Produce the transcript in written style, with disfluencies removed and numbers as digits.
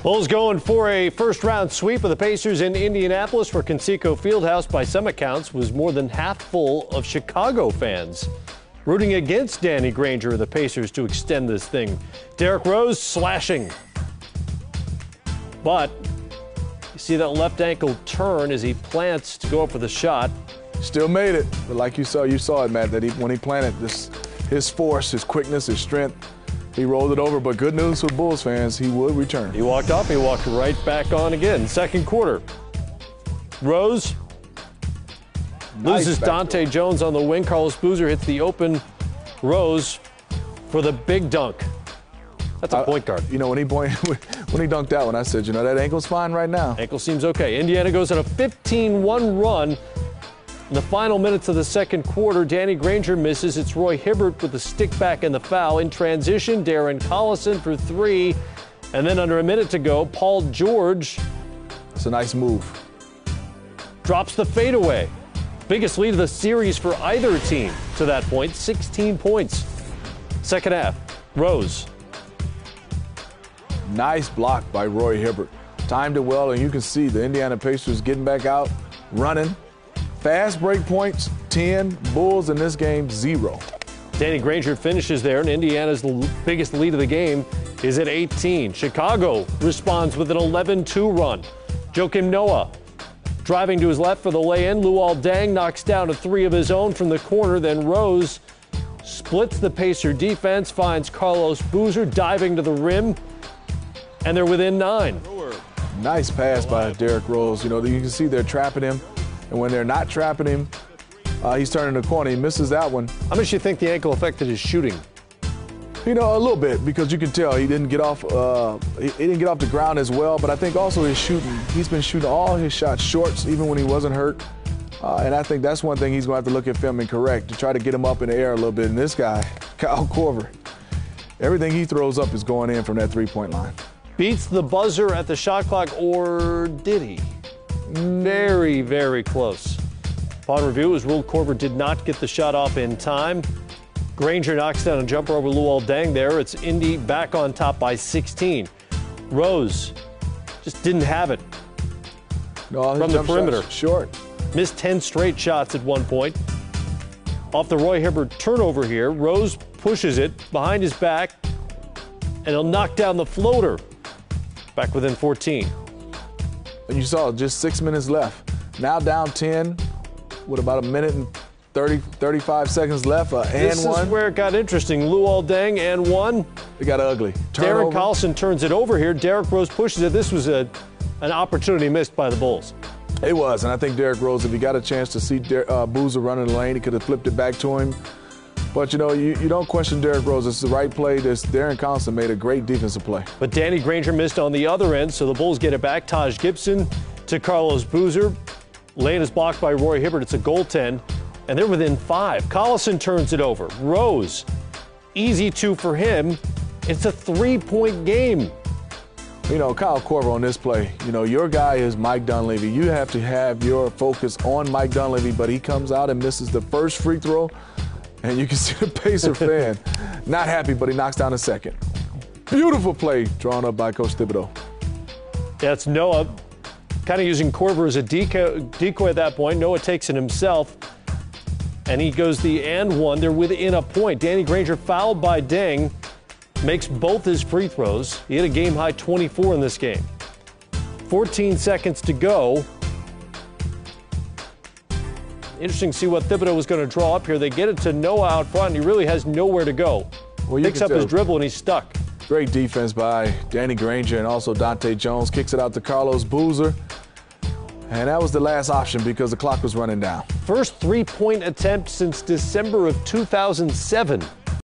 Bulls going for a first-round sweep of the Pacers in Indianapolis, where Conseco Fieldhouse, by some accounts, was more than half full of Chicago fans rooting against Danny Granger and the Pacers to extend this thing. Derrick Rose slashing. But you see that left ankle turn as he plants to go up for the shot. Still made it, but like you saw it, Matt, that when he planted, his force, his quickness, his strength, he rolled it over. But good news for Bulls fans, he would return. He walked off, he walked right back on again. Second quarter. Rose loses Dante Jones on the wing. Carlos Boozer hits the open Rose for the big dunk. That's a point guard. You know, when he dunked that one, I said, you know, that ankle's fine right now. Ankle seems okay. Indiana goes on a 15-1 run. In the final minutes of the second quarter, Danny Granger misses. It's Roy Hibbert with the stick back and the foul. In transition, Darren Collison for three. And then under a minute to go, Paul George. It's a nice move. Drops the fadeaway. Biggest lead of the series for either team to that point, 16 points. Second half, Rose. Nice block by Roy Hibbert. Timed it well, and you can see the Indiana Pacers getting back out, running. Fast break points, 10. Bulls in this game, 0. Danny Granger finishes there, and Indiana's biggest lead of the game is at 18. Chicago responds with an 11-2 run. Joakim Noah driving to his left for the lay-in. Luol Deng knocks down a three of his own from the corner. Then Rose splits the Pacer defense, finds Carlos Boozer diving to the rim, and they're within 9. Nice pass by Derrick Rose. You know, you can see they're trapping him. And when they're not trapping him, he's turning the corner. He misses that one. How much do you think the ankle affected his shooting? You know, a little bit, because you can tell he didn't get off. He didn't get off the ground as well. But I think also his shooting. He's been shooting all his shots shorts, even when he wasn't hurt. And I think that's one thing he's going to have to look at film and correct to try to get him up in the air a little bit. And this guy, Kyle Korver, everything he throws up is going in from that three-point line. Beats the buzzer at the shot clock, or did he? Very, very close. Upon review, it was ruled Korver did not get the shot off in time. Granger knocks down a jumper over Luol Deng there. It's Indy back on top by 16. Rose just didn't have it from the perimeter. Short. Missed 10 straight shots at one point. Off the Roy Hibbert turnover here, Rose pushes it behind his back, and he'll knock down the floater. Back within 14. And you saw just 6 minutes left. Now down 10 with about a minute and 35 seconds left. This is where it got interesting. Luol Deng and one. It got ugly. Darren Collison turns it over here. Derrick Rose pushes it. This was an opportunity missed by the Bulls. It was, and I think Derrick Rose, if he got a chance to see Boozer running the lane, he could have flipped it back to him. But, you know, you don't question Derrick Rose. It's the right play. Darren Collison made a great defensive play. But Danny Granger missed on the other end, so the Bulls get it back. Taj Gibson to Carlos Boozer. Lane is blocked by Roy Hibbert. It's a goaltend, and they're within 5. Collison turns it over. Rose, easy 2 for him. It's a 3-point game. You know, Kyle Korver on this play, you know, your guy is Mike Dunleavy. You have to have your focus on Mike Dunleavy, but he comes out and misses the first free throw. And you can see the Pacer fan not happy, but he knocks down a second. Beautiful play drawn up by Coach Thibodeau. Yeah, it's Noah kind of using Korver as a decoy at that point. Noah takes it himself, and he goes the and one. They're within a point. Danny Granger fouled by Deng, makes both his free throws. He had a game-high 24 in this game. 14 seconds to go. Interesting to see what Thibodeau was going to draw up here. They get it to Noah out front, and he really has nowhere to go. Well, picks up his dribble, and he's stuck. Great defense by Danny Granger and also Dante Jones. Kicks it out to Carlos Boozer. And that was the last option because the clock was running down. First three-point attempt since December of 2007.